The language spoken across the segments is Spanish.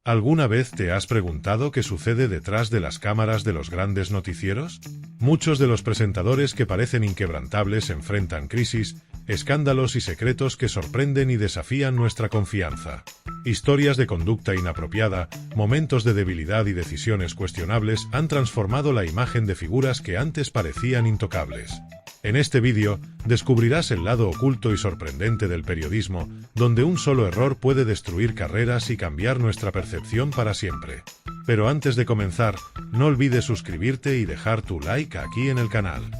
¿Alguna vez te has preguntado qué sucede detrás de las cámaras de los grandes noticieros? Muchos de los presentadores que parecen inquebrantables enfrentan crisis, escándalos y secretos que sorprenden y desafían nuestra confianza. Historias de conducta inapropiada, momentos de debilidad y decisiones cuestionables han transformado la imagen de figuras que antes parecían intocables. En este vídeo, descubrirás el lado oculto y sorprendente del periodismo, donde un solo error puede destruir carreras y cambiar nuestra percepción para siempre. Pero antes de comenzar, no olvides suscribirte y dejar tu like aquí en el canal.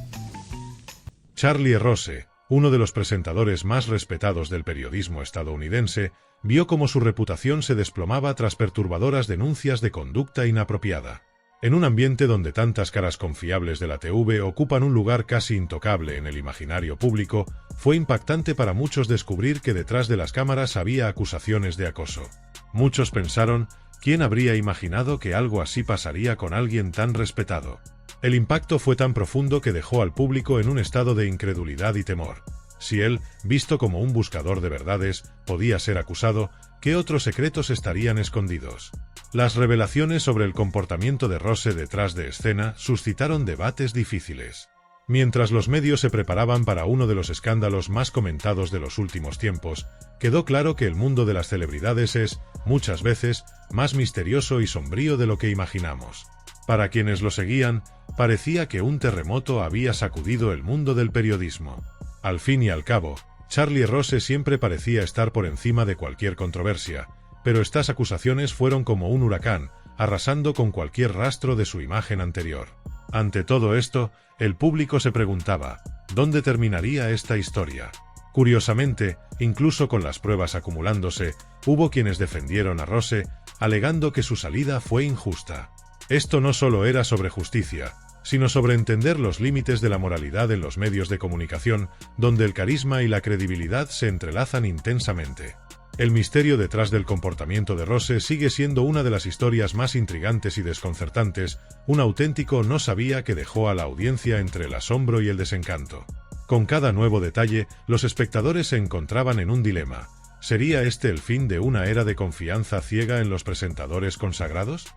Charlie Rose, uno de los presentadores más respetados del periodismo estadounidense, vio cómo su reputación se desplomaba tras perturbadoras denuncias de conducta inapropiada. En un ambiente donde tantas caras confiables de la TV ocupan un lugar casi intocable en el imaginario público, fue impactante para muchos descubrir que detrás de las cámaras había acusaciones de acoso. Muchos pensaron, ¿quién habría imaginado que algo así pasaría con alguien tan respetado? El impacto fue tan profundo que dejó al público en un estado de incredulidad y temor. Si él, visto como un buscador de verdades, podía ser acusado, ¿qué otros secretos estarían escondidos? Las revelaciones sobre el comportamiento de Rose detrás de escena suscitaron debates difíciles. Mientras los medios se preparaban para uno de los escándalos más comentados de los últimos tiempos, quedó claro que el mundo de las celebridades es, muchas veces, más misterioso y sombrío de lo que imaginamos. Para quienes lo seguían, parecía que un terremoto había sacudido el mundo del periodismo. Al fin y al cabo, Charlie Rose siempre parecía estar por encima de cualquier controversia, pero estas acusaciones fueron como un huracán, arrasando con cualquier rastro de su imagen anterior. Ante todo esto, el público se preguntaba, ¿dónde terminaría esta historia? Curiosamente, incluso con las pruebas acumulándose, hubo quienes defendieron a Rose, alegando que su salida fue injusta. Esto no solo era sobre justicia, sino sobre entender los límites de la moralidad en los medios de comunicación, donde el carisma y la credibilidad se entrelazan intensamente. El misterio detrás del comportamiento de Rose sigue siendo una de las historias más intrigantes y desconcertantes, un auténtico no sabía que dejó a la audiencia entre el asombro y el desencanto. Con cada nuevo detalle, los espectadores se encontraban en un dilema. ¿Sería este el fin de una era de confianza ciega en los presentadores consagrados?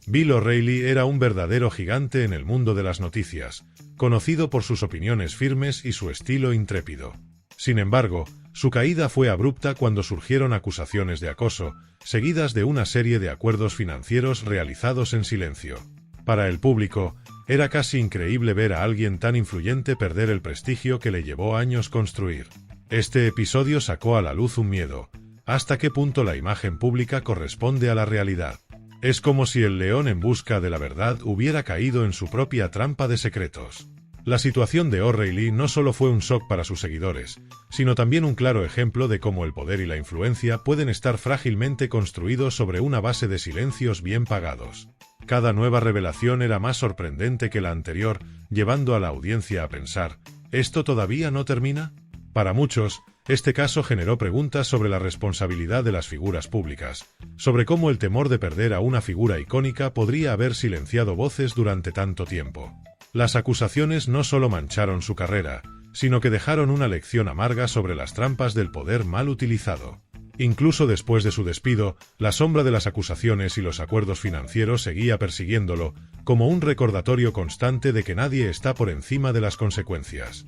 Bill O'Reilly era un verdadero gigante en el mundo de las noticias, conocido por sus opiniones firmes y su estilo intrépido. Sin embargo, su caída fue abrupta cuando surgieron acusaciones de acoso, seguidas de una serie de acuerdos financieros realizados en silencio. Para el público, era casi increíble ver a alguien tan influyente perder el prestigio que le llevó años construir. Este episodio sacó a la luz un miedo. ¿Hasta qué punto la imagen pública corresponde a la realidad? Es como si el león en busca de la verdad hubiera caído en su propia trampa de secretos. La situación de O'Reilly no solo fue un shock para sus seguidores, sino también un claro ejemplo de cómo el poder y la influencia pueden estar frágilmente construidos sobre una base de silencios bien pagados. Cada nueva revelación era más sorprendente que la anterior, llevando a la audiencia a pensar, ¿esto todavía no termina? Para muchos, este caso generó preguntas sobre la responsabilidad de las figuras públicas, sobre cómo el temor de perder a una figura icónica podría haber silenciado voces durante tanto tiempo. Las acusaciones no solo mancharon su carrera, sino que dejaron una lección amarga sobre las trampas del poder mal utilizado. Incluso después de su despido, la sombra de las acusaciones y los acuerdos financieros seguía persiguiéndolo, como un recordatorio constante de que nadie está por encima de las consecuencias.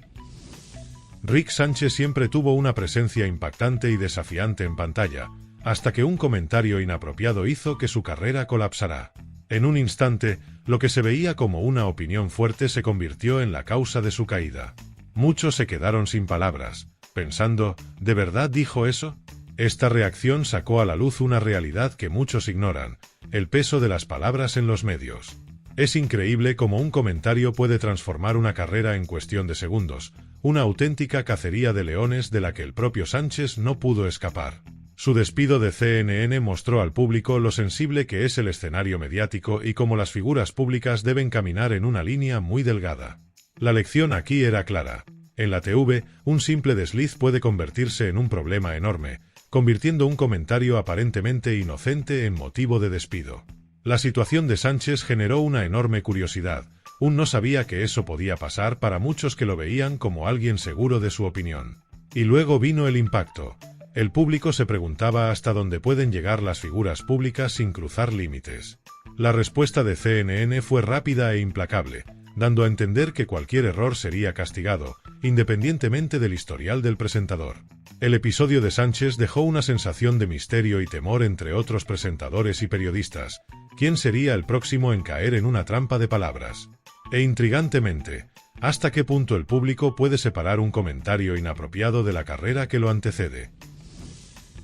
Rick Sánchez siempre tuvo una presencia impactante y desafiante en pantalla, hasta que un comentario inapropiado hizo que su carrera colapsara. En un instante, lo que se veía como una opinión fuerte se convirtió en la causa de su caída. Muchos se quedaron sin palabras, pensando, ¿de verdad dijo eso? Esta reacción sacó a la luz una realidad que muchos ignoran, el peso de las palabras en los medios. Es increíble cómo un comentario puede transformar una carrera en cuestión de segundos, una auténtica cacería de leones de la que el propio Sánchez no pudo escapar. Su despido de CNN mostró al público lo sensible que es el escenario mediático y cómo las figuras públicas deben caminar en una línea muy delgada. La lección aquí era clara. En la TV, un simple desliz puede convertirse en un problema enorme, convirtiendo un comentario aparentemente inocente en motivo de despido. La situación de Sánchez generó una enorme curiosidad. No sabía que eso podía pasar para muchos que lo veían como alguien seguro de su opinión. Y luego vino el impacto. El público se preguntaba hasta dónde pueden llegar las figuras públicas sin cruzar límites. La respuesta de CNN fue rápida e implacable, dando a entender que cualquier error sería castigado, independientemente del historial del presentador. El episodio de Sánchez dejó una sensación de misterio y temor entre otros presentadores y periodistas. ¿Quién sería el próximo en caer en una trampa de palabras? E intrigantemente, ¿hasta qué punto el público puede separar un comentario inapropiado de la carrera que lo antecede?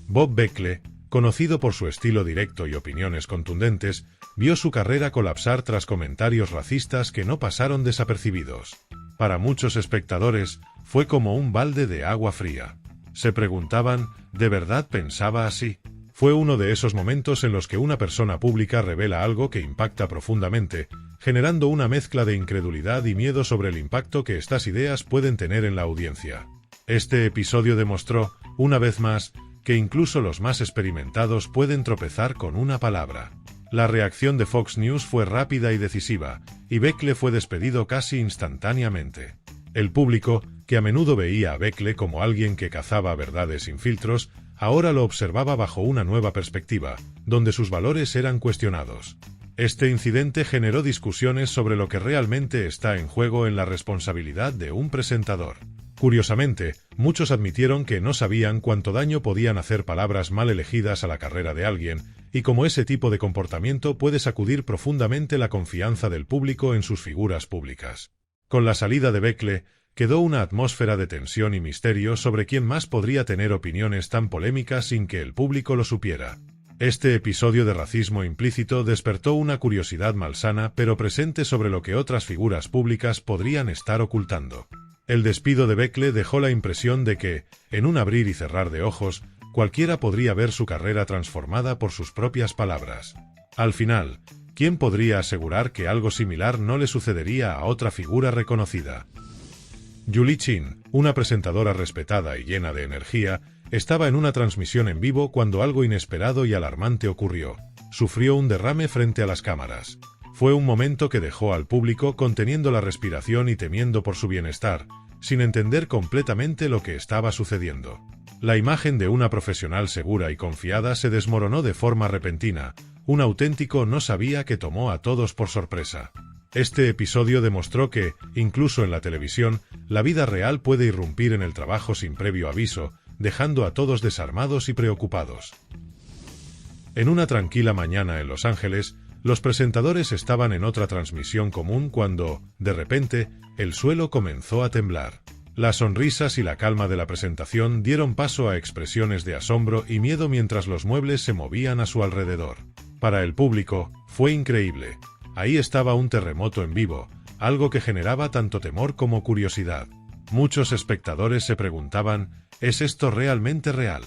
Bob Bekele, conocido por su estilo directo y opiniones contundentes, vio su carrera colapsar tras comentarios racistas que no pasaron desapercibidos. Para muchos espectadores, fue como un balde de agua fría. Se preguntaban, ¿de verdad pensaba así? Fue uno de esos momentos en los que una persona pública revela algo que impacta profundamente, generando una mezcla de incredulidad y miedo sobre el impacto que estas ideas pueden tener en la audiencia. Este episodio demostró, una vez más, que incluso los más experimentados pueden tropezar con una palabra. La reacción de Fox News fue rápida y decisiva, y Bekele fue despedido casi instantáneamente. El público, que a menudo veía a Bekele como alguien que cazaba verdades sin filtros, ahora lo observaba bajo una nueva perspectiva, donde sus valores eran cuestionados. Este incidente generó discusiones sobre lo que realmente está en juego en la responsabilidad de un presentador. Curiosamente, muchos admitieron que no sabían cuánto daño podían hacer palabras mal elegidas a la carrera de alguien, y cómo ese tipo de comportamiento puede sacudir profundamente la confianza del público en sus figuras públicas. Con la salida de Bekele, quedó una atmósfera de tensión y misterio sobre quién más podría tener opiniones tan polémicas sin que el público lo supiera. Este episodio de racismo implícito despertó una curiosidad malsana pero presente sobre lo que otras figuras públicas podrían estar ocultando. El despido de Bekele dejó la impresión de que, en un abrir y cerrar de ojos, cualquiera podría ver su carrera transformada por sus propias palabras. Al final, ¿quién podría asegurar que algo similar no le sucedería a otra figura reconocida? Julie Chen, una presentadora respetada y llena de energía, estaba en una transmisión en vivo cuando algo inesperado y alarmante ocurrió. Sufrió un derrame frente a las cámaras. Fue un momento que dejó al público conteniendo la respiración y temiendo por su bienestar, sin entender completamente lo que estaba sucediendo. La imagen de una profesional segura y confiada se desmoronó de forma repentina. Un auténtico no sabía que tomó a todos por sorpresa. Este episodio demostró que, incluso en la televisión, la vida real puede irrumpir en el trabajo sin previo aviso, dejando a todos desarmados y preocupados. En una tranquila mañana en Los Ángeles, los presentadores estaban en otra transmisión común cuando, de repente, el suelo comenzó a temblar. Las sonrisas y la calma de la presentación dieron paso a expresiones de asombro y miedo mientras los muebles se movían a su alrededor. Para el público, fue increíble. Ahí estaba un terremoto en vivo, algo que generaba tanto temor como curiosidad. Muchos espectadores se preguntaban, ¿es esto realmente real?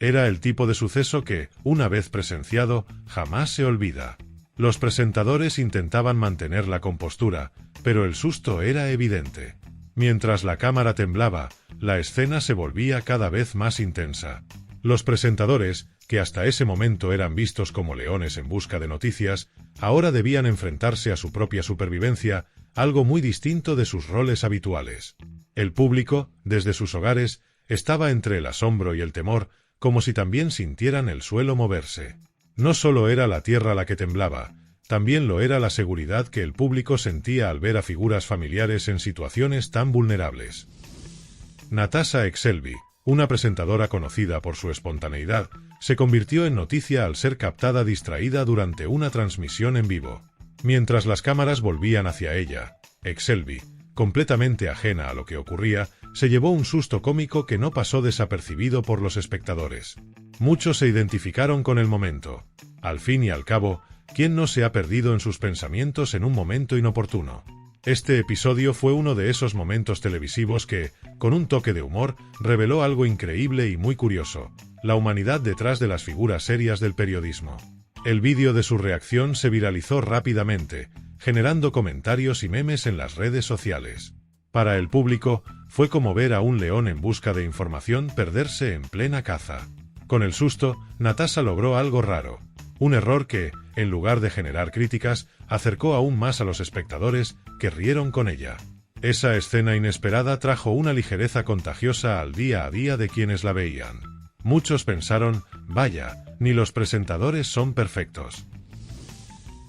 Era el tipo de suceso que, una vez presenciado, jamás se olvida. Los presentadores intentaban mantener la compostura, pero el susto era evidente. Mientras la cámara temblaba, la escena se volvía cada vez más intensa. Los presentadores, que hasta ese momento eran vistos como leones en busca de noticias, ahora debían enfrentarse a su propia supervivencia, algo muy distinto de sus roles habituales. El público, desde sus hogares, estaba entre el asombro y el temor, como si también sintieran el suelo moverse. No solo era la tierra la que temblaba, también lo era la seguridad que el público sentía al ver a figuras familiares en situaciones tan vulnerables. Natasha Exelby, una presentadora conocida por su espontaneidad, se convirtió en noticia al ser captada distraída durante una transmisión en vivo. Mientras las cámaras volvían hacia ella, Exelby, completamente ajena a lo que ocurría, se llevó un susto cómico que no pasó desapercibido por los espectadores. Muchos se identificaron con el momento. Al fin y al cabo, ¿quién no se ha perdido en sus pensamientos en un momento inoportuno? Este episodio fue uno de esos momentos televisivos que, con un toque de humor, reveló algo increíble y muy curioso: la humanidad detrás de las figuras serias del periodismo. El vídeo de su reacción se viralizó rápidamente, generando comentarios y memes en las redes sociales. Para el público, fue como ver a un león en busca de información perderse en plena caza. Con el susto, Natasha logró algo raro. Un error que, en lugar de generar críticas, acercó aún más a los espectadores, que rieron con ella. Esa escena inesperada trajo una ligereza contagiosa al día a día de quienes la veían. Muchos pensaron, vaya, ni los presentadores son perfectos.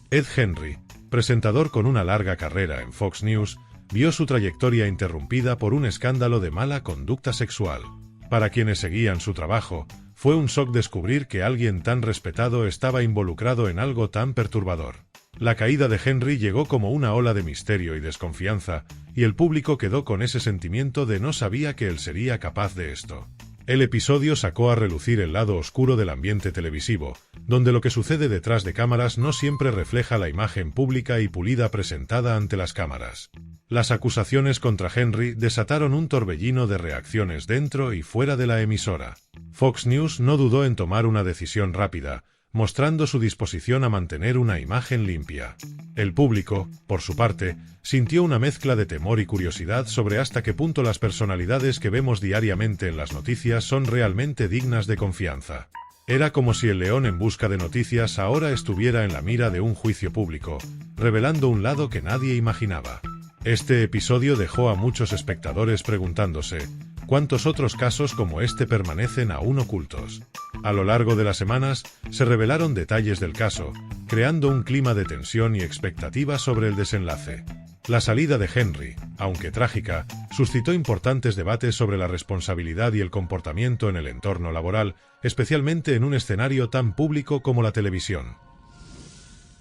Ed Henry, presentador con una larga carrera en Fox News, vio su trayectoria interrumpida por un escándalo de mala conducta sexual. Para quienes seguían su trabajo, fue un shock descubrir que alguien tan respetado estaba involucrado en algo tan perturbador. La caída de Henry llegó como una ola de misterio y desconfianza, y el público quedó con ese sentimiento de no sabía que él sería capaz de esto. El episodio sacó a relucir el lado oscuro del ambiente televisivo, donde lo que sucede detrás de cámaras no siempre refleja la imagen pública y pulida presentada ante las cámaras. Las acusaciones contra Henry desataron un torbellino de reacciones dentro y fuera de la emisora. Fox News no dudó en tomar una decisión rápida, mostrando su disposición a mantener una imagen limpia. El público, por su parte, sintió una mezcla de temor y curiosidad sobre hasta qué punto las personalidades que vemos diariamente en las noticias son realmente dignas de confianza. Era como si el león en busca de noticias ahora estuviera en la mira de un juicio público, revelando un lado que nadie imaginaba. Este episodio dejó a muchos espectadores preguntándose, ¿cuántos otros casos como este permanecen aún ocultos? A lo largo de las semanas, se revelaron detalles del caso, creando un clima de tensión y expectativa sobre el desenlace. La salida de Henry, aunque trágica, suscitó importantes debates sobre la responsabilidad y el comportamiento en el entorno laboral, especialmente en un escenario tan público como la televisión.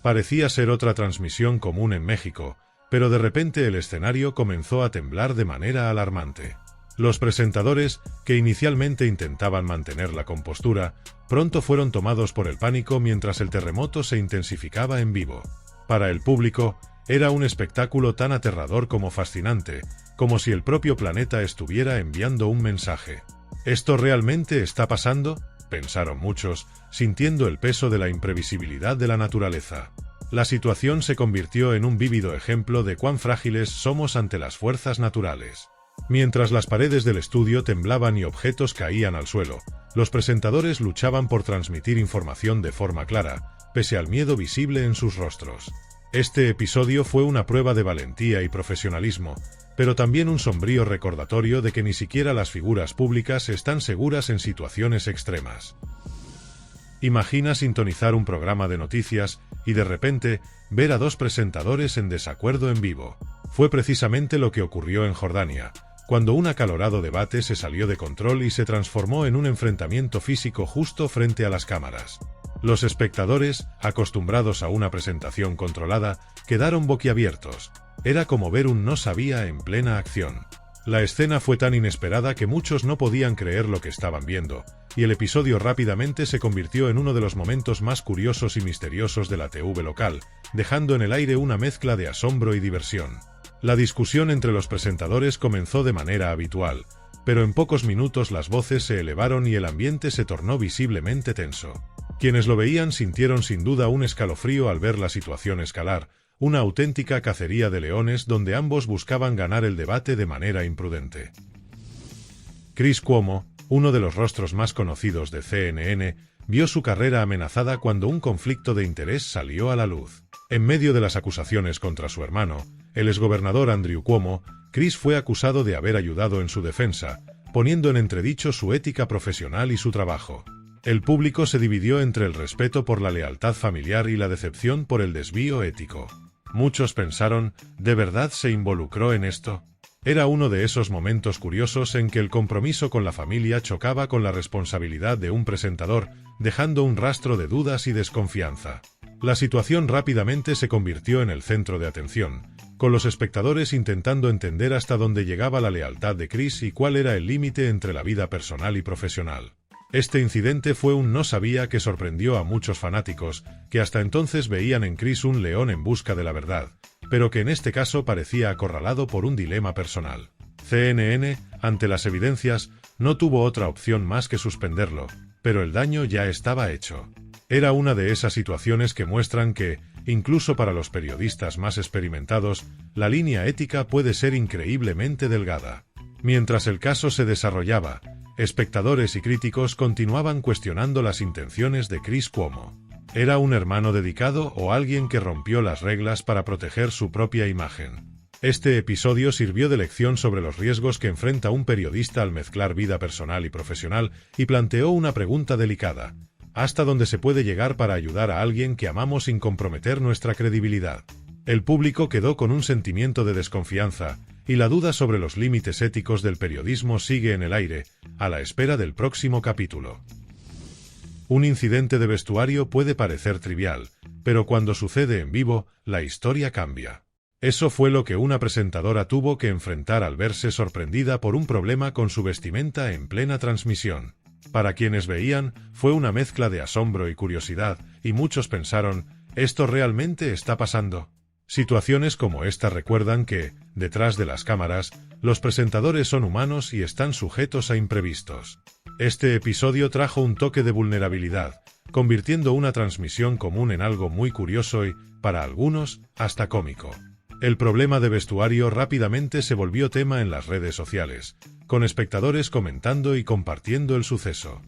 Parecía ser otra transmisión común en México, pero de repente el escenario comenzó a temblar de manera alarmante. Los presentadores, que inicialmente intentaban mantener la compostura, pronto fueron tomados por el pánico mientras el terremoto se intensificaba en vivo. Para el público, era un espectáculo tan aterrador como fascinante, como si el propio planeta estuviera enviando un mensaje. ¿Esto realmente está pasando?, pensaron muchos, sintiendo el peso de la imprevisibilidad de la naturaleza. La situación se convirtió en un vívido ejemplo de cuán frágiles somos ante las fuerzas naturales. Mientras las paredes del estudio temblaban y objetos caían al suelo, los presentadores luchaban por transmitir información de forma clara, pese al miedo visible en sus rostros. Este episodio fue una prueba de valentía y profesionalismo, pero también un sombrío recordatorio de que ni siquiera las figuras públicas están seguras en situaciones extremas. Imagina sintonizar un programa de noticias y de repente ver a dos presentadores en desacuerdo en vivo. Fue precisamente lo que ocurrió en Jordania, cuando un acalorado debate se salió de control y se transformó en un enfrentamiento físico justo frente a las cámaras. Los espectadores, acostumbrados a una presentación controlada, quedaron boquiabiertos. Era como ver un no sabía en plena acción. La escena fue tan inesperada que muchos no podían creer lo que estaban viendo, y el episodio rápidamente se convirtió en uno de los momentos más curiosos y misteriosos de la TV local, dejando en el aire una mezcla de asombro y diversión. La discusión entre los presentadores comenzó de manera habitual, pero en pocos minutos las voces se elevaron y el ambiente se tornó visiblemente tenso. Quienes lo veían sintieron sin duda un escalofrío al ver la situación escalar, una auténtica cacería de leones donde ambos buscaban ganar el debate de manera imprudente. Chris Cuomo, uno de los rostros más conocidos de CNN, vio su carrera amenazada cuando un conflicto de interés salió a la luz. En medio de las acusaciones contra su hermano, el exgobernador Andrew Cuomo, Chris fue acusado de haber ayudado en su defensa, poniendo en entredicho su ética profesional y su trabajo. El público se dividió entre el respeto por la lealtad familiar y la decepción por el desvío ético. Muchos pensaron, ¿de verdad se involucró en esto? Era uno de esos momentos curiosos en que el compromiso con la familia chocaba con la responsabilidad de un presentador, dejando un rastro de dudas y desconfianza. La situación rápidamente se convirtió en el centro de atención, con los espectadores intentando entender hasta dónde llegaba la lealtad de Chris y cuál era el límite entre la vida personal y profesional. Este incidente fue un no sabía que sorprendió a muchos fanáticos, que hasta entonces veían en Chris un león en busca de la verdad, pero que en este caso parecía acorralado por un dilema personal. CNN, ante las evidencias, no tuvo otra opción más que suspenderlo, pero el daño ya estaba hecho. Era una de esas situaciones que muestran que, incluso para los periodistas más experimentados, la línea ética puede ser increíblemente delgada. Mientras el caso se desarrollaba, espectadores y críticos continuaban cuestionando las intenciones de Chris Cuomo. ¿Era un hermano dedicado o alguien que rompió las reglas para proteger su propia imagen? Este episodio sirvió de lección sobre los riesgos que enfrenta un periodista al mezclar vida personal y profesional y planteó una pregunta delicada: ¿hasta dónde se puede llegar para ayudar a alguien que amamos sin comprometer nuestra credibilidad? El público quedó con un sentimiento de desconfianza, y la duda sobre los límites éticos del periodismo sigue en el aire, a la espera del próximo capítulo. Un incidente de vestuario puede parecer trivial, pero cuando sucede en vivo, la historia cambia. Eso fue lo que una presentadora tuvo que enfrentar al verse sorprendida por un problema con su vestimenta en plena transmisión. Para quienes veían, fue una mezcla de asombro y curiosidad, y muchos pensaron: ¿esto realmente está pasando? Situaciones como esta recuerdan que, detrás de las cámaras, los presentadores son humanos y están sujetos a imprevistos. Este episodio trajo un toque de vulnerabilidad, convirtiendo una transmisión común en algo muy curioso y, para algunos, hasta cómico. El problema de vestuario rápidamente se volvió tema en las redes sociales, con espectadores comentando y compartiendo el suceso.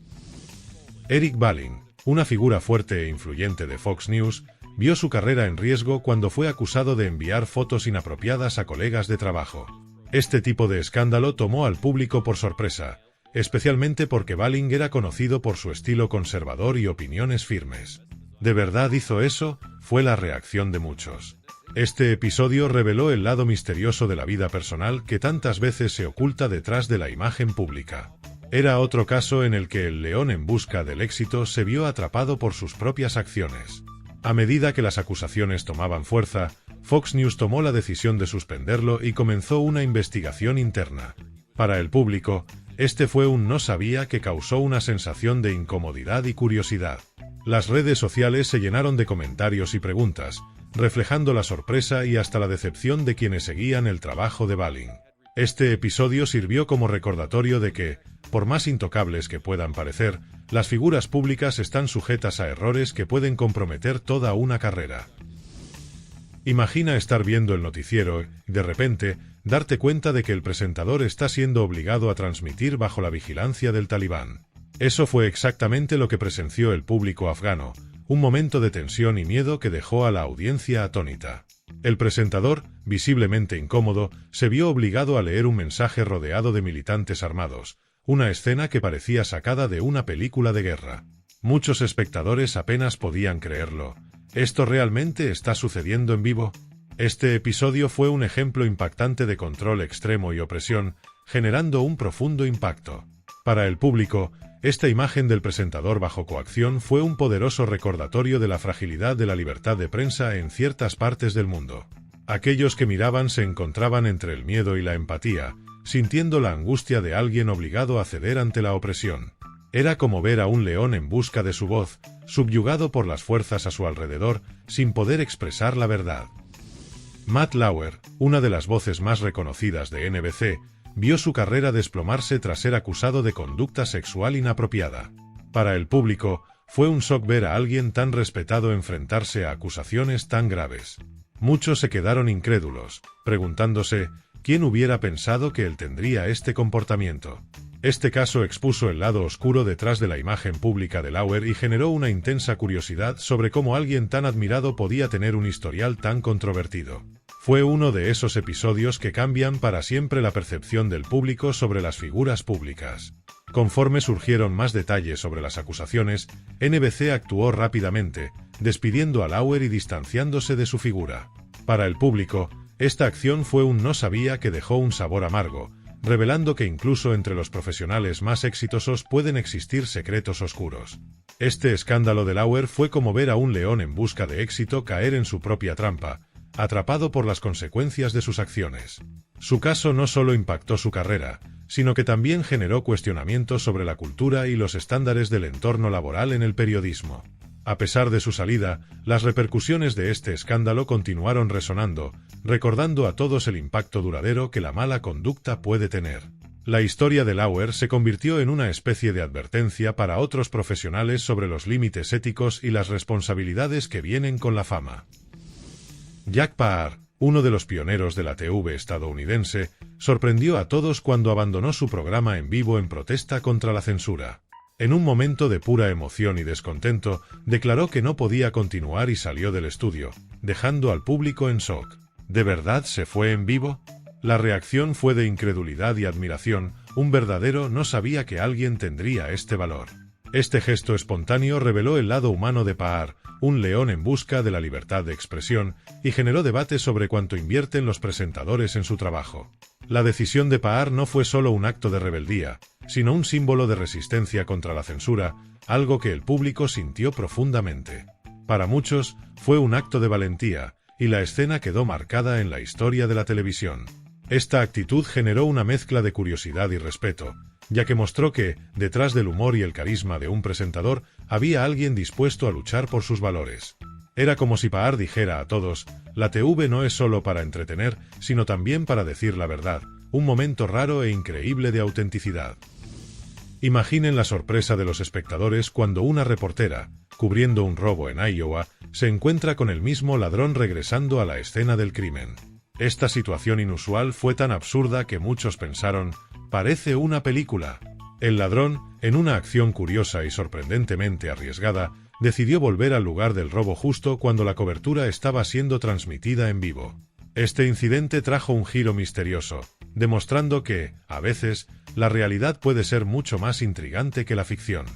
Eric Balling, una figura fuerte e influyente de Fox News, vio su carrera en riesgo cuando fue acusado de enviar fotos inapropiadas a colegas de trabajo. Este tipo de escándalo tomó al público por sorpresa, especialmente porque Balling era conocido por su estilo conservador y opiniones firmes. ¿De verdad hizo eso?, fue la reacción de muchos. Este episodio reveló el lado misterioso de la vida personal que tantas veces se oculta detrás de la imagen pública. Era otro caso en el que el león en busca del éxito se vio atrapado por sus propias acciones. A medida que las acusaciones tomaban fuerza, Fox News tomó la decisión de suspenderlo y comenzó una investigación interna. Para el público, este fue un no sabía que causó una sensación de incomodidad y curiosidad. Las redes sociales se llenaron de comentarios y preguntas, reflejando la sorpresa y hasta la decepción de quienes seguían el trabajo de Balling. Este episodio sirvió como recordatorio de que, por más intocables que puedan parecer, las figuras públicas están sujetas a errores que pueden comprometer toda una carrera. Imagina estar viendo el noticiero y, de repente, darte cuenta de que el presentador está siendo obligado a transmitir bajo la vigilancia del talibán. Eso fue exactamente lo que presenció el público afgano, un momento de tensión y miedo que dejó a la audiencia atónita. El presentador, visiblemente incómodo, se vio obligado a leer un mensaje rodeado de militantes armados, una escena que parecía sacada de una película de guerra. Muchos espectadores apenas podían creerlo. ¿Esto realmente está sucediendo en vivo? Este episodio fue un ejemplo impactante de control extremo y opresión, generando un profundo impacto. Para el público, esta imagen del presentador bajo coacción fue un poderoso recordatorio de la fragilidad de la libertad de prensa en ciertas partes del mundo. Aquellos que miraban se encontraban entre el miedo y la empatía, sintiendo la angustia de alguien obligado a ceder ante la opresión. Era como ver a un león en busca de su voz, subyugado por las fuerzas a su alrededor, sin poder expresar la verdad. Matt Lauer, una de las voces más reconocidas de NBC, vio su carrera desplomarse tras ser acusado de conducta sexual inapropiada. Para el público, fue un shock ver a alguien tan respetado enfrentarse a acusaciones tan graves. Muchos se quedaron incrédulos, preguntándose, ¿quién hubiera pensado que él tendría este comportamiento? Este caso expuso el lado oscuro detrás de la imagen pública de Lauer y generó una intensa curiosidad sobre cómo alguien tan admirado podía tener un historial tan controvertido. Fue uno de esos episodios que cambian para siempre la percepción del público sobre las figuras públicas. Conforme surgieron más detalles sobre las acusaciones, NBC actuó rápidamente, despidiendo a Lauer y distanciándose de su figura. Para el público, esta acción fue un no sabía que dejó un sabor amargo, revelando que incluso entre los profesionales más exitosos pueden existir secretos oscuros. Este escándalo de Lauer fue como ver a un león en busca de éxito caer en su propia trampa, atrapado por las consecuencias de sus acciones. Su caso no solo impactó su carrera, sino que también generó cuestionamientos sobre la cultura y los estándares del entorno laboral en el periodismo. A pesar de su salida, las repercusiones de este escándalo continuaron resonando, recordando a todos el impacto duradero que la mala conducta puede tener. La historia de Lauer se convirtió en una especie de advertencia para otros profesionales sobre los límites éticos y las responsabilidades que vienen con la fama. Jack Paar, uno de los pioneros de la TV estadounidense, sorprendió a todos cuando abandonó su programa en vivo en protesta contra la censura. En un momento de pura emoción y descontento, declaró que no podía continuar y salió del estudio, dejando al público en shock. ¿De verdad se fue en vivo? La reacción fue de incredulidad y admiración. Un verdadero no sabía que alguien tendría este valor. Este gesto espontáneo reveló el lado humano de Paar, un león en busca de la libertad de expresión, y generó debate sobre cuánto invierten los presentadores en su trabajo. La decisión de Paar no fue solo un acto de rebeldía, sino un símbolo de resistencia contra la censura, algo que el público sintió profundamente. Para muchos, fue un acto de valentía, y la escena quedó marcada en la historia de la televisión. Esta actitud generó una mezcla de curiosidad y respeto, ya que mostró que, detrás del humor y el carisma de un presentador, había alguien dispuesto a luchar por sus valores. Era como si Paar dijera a todos, la TV no es solo para entretener, sino también para decir la verdad, un momento raro e increíble de autenticidad. Imaginen la sorpresa de los espectadores cuando una reportera, cubriendo un robo en Iowa, se encuentra con el mismo ladrón regresando a la escena del crimen. Esta situación inusual fue tan absurda que muchos pensaron, parece una película. El ladrón, en una acción curiosa y sorprendentemente arriesgada, decidió volver al lugar del robo justo cuando la cobertura estaba siendo transmitida en vivo. Este incidente trajo un giro misterioso, demostrando que, a veces, la realidad puede ser mucho más intrigante que la ficción.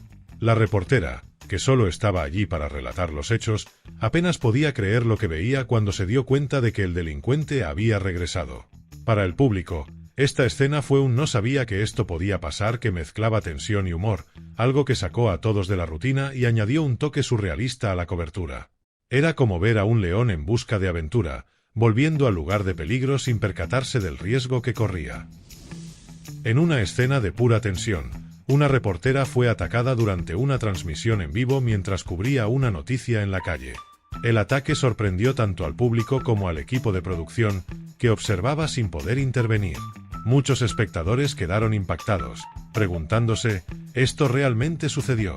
La reportera, que solo estaba allí para relatar los hechos, apenas podía creer lo que veía cuando se dio cuenta de que el delincuente había regresado. Para el público, esta escena fue un no sabía que esto podía pasar que mezclaba tensión y humor, algo que sacó a todos de la rutina y añadió un toque surrealista a la cobertura. Era como ver a un león en busca de aventura, volviendo al lugar de peligro sin percatarse del riesgo que corría. En una escena de pura tensión, una reportera fue atacada durante una transmisión en vivo mientras cubría una noticia en la calle. El ataque sorprendió tanto al público como al equipo de producción, que observaba sin poder intervenir. Muchos espectadores quedaron impactados, preguntándose, ¿esto realmente sucedió?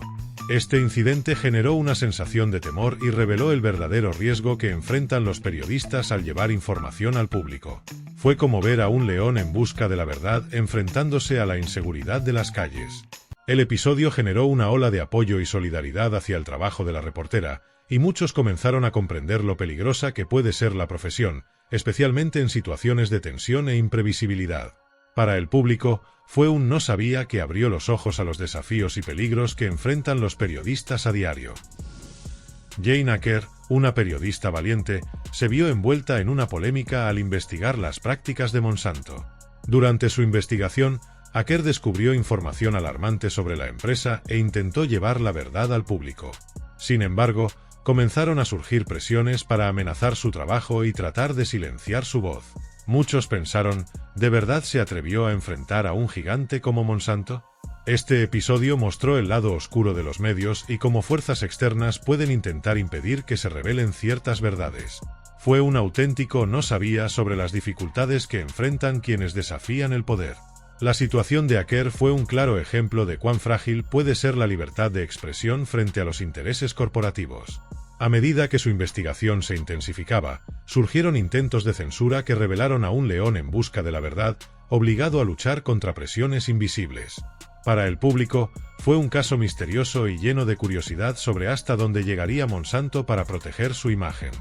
Este incidente generó una sensación de temor y reveló el verdadero riesgo que enfrentan los periodistas al llevar información al público. Fue como ver a un león en busca de la verdad enfrentándose a la inseguridad de las calles. El episodio generó una ola de apoyo y solidaridad hacia el trabajo de la reportera, y muchos comenzaron a comprender lo peligrosa que puede ser la profesión, especialmente en situaciones de tensión e imprevisibilidad. Para el público, fue un no sabía que abrió los ojos a los desafíos y peligros que enfrentan los periodistas a diario. Jane Acker, una periodista valiente, se vio envuelta en una polémica al investigar las prácticas de Monsanto. Durante su investigación, Acker descubrió información alarmante sobre la empresa e intentó llevar la verdad al público. Sin embargo, comenzaron a surgir presiones para amenazar su trabajo y tratar de silenciar su voz. Muchos pensaron, ¿de verdad se atrevió a enfrentar a un gigante como Monsanto? Este episodio mostró el lado oscuro de los medios y cómo fuerzas externas pueden intentar impedir que se revelen ciertas verdades. Fue un auténtico no sabía sobre las dificultades que enfrentan quienes desafían el poder. La situación de Acker fue un claro ejemplo de cuán frágil puede ser la libertad de expresión frente a los intereses corporativos. A medida que su investigación se intensificaba, surgieron intentos de censura que revelaron a un león en busca de la verdad, obligado a luchar contra presiones invisibles. Para el público, fue un caso misterioso y lleno de curiosidad sobre hasta dónde llegaría Monsanto para proteger su imagen.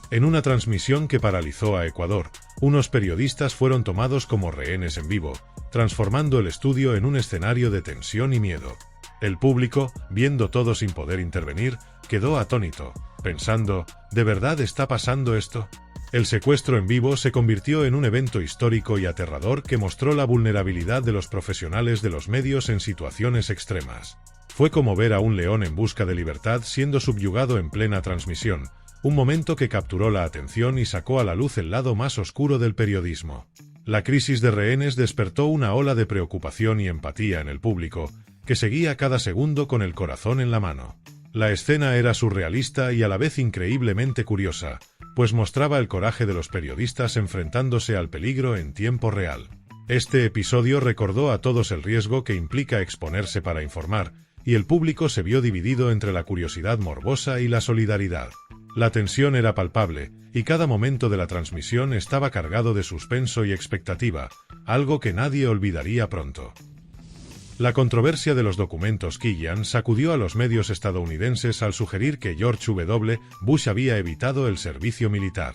En una transmisión que paralizó a Ecuador, unos periodistas fueron tomados como rehenes en vivo, transformando el estudio en un escenario de tensión y miedo. El público, viendo todo sin poder intervenir, quedó atónito, pensando, ¿de verdad está pasando esto? El secuestro en vivo se convirtió en un evento histórico y aterrador que mostró la vulnerabilidad de los profesionales de los medios en situaciones extremas. Fue como ver a un león en busca de libertad siendo subyugado en plena transmisión, un momento que capturó la atención y sacó a la luz el lado más oscuro del periodismo. La crisis de rehenes despertó una ola de preocupación y empatía en el público, que seguía cada segundo con el corazón en la mano. La escena era surrealista y a la vez increíblemente curiosa, pues mostraba el coraje de los periodistas enfrentándose al peligro en tiempo real. Este episodio recordó a todos el riesgo que implica exponerse para informar, y el público se vio dividido entre la curiosidad morbosa y la solidaridad. La tensión era palpable, y cada momento de la transmisión estaba cargado de suspenso y expectativa, algo que nadie olvidaría pronto. La controversia de los documentos Killian sacudió a los medios estadounidenses al sugerir que George W. Bush había evitado el servicio militar.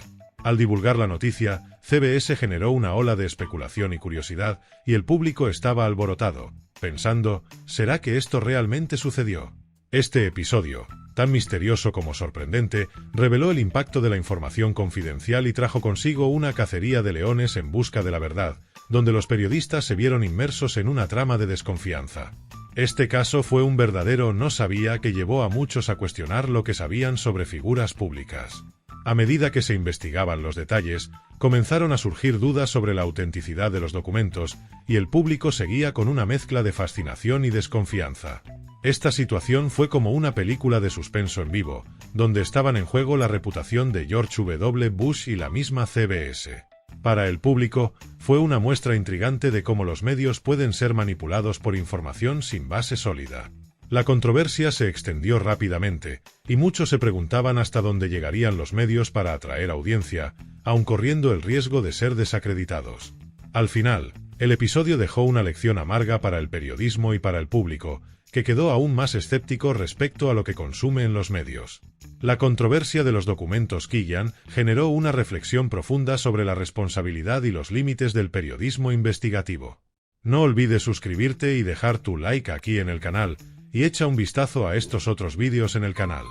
Al divulgar la noticia, CBS generó una ola de especulación y curiosidad, y el público estaba alborotado, pensando, ¿será que esto realmente sucedió? Este episodio, tan misterioso como sorprendente, reveló el impacto de la información confidencial y trajo consigo una cacería de leones en busca de la verdad, donde los periodistas se vieron inmersos en una trama de desconfianza. Este caso fue un verdadero no sabía que llevó a muchos a cuestionar lo que sabían sobre figuras públicas. A medida que se investigaban los detalles, comenzaron a surgir dudas sobre la autenticidad de los documentos, y el público seguía con una mezcla de fascinación y desconfianza. Esta situación fue como una película de suspenso en vivo, donde estaban en juego la reputación de George W. Bush y la misma CBS. Para el público, fue una muestra intrigante de cómo los medios pueden ser manipulados por información sin base sólida. La controversia se extendió rápidamente, y muchos se preguntaban hasta dónde llegarían los medios para atraer audiencia, aun corriendo el riesgo de ser desacreditados. Al final, el episodio dejó una lección amarga para el periodismo y para el público, que quedó aún más escéptico respecto a lo que consume en los medios. La controversia de los documentos Killian generó una reflexión profunda sobre la responsabilidad y los límites del periodismo investigativo. No olvides suscribirte y dejar tu like aquí en el canal, y echa un vistazo a estos otros vídeos en el canal.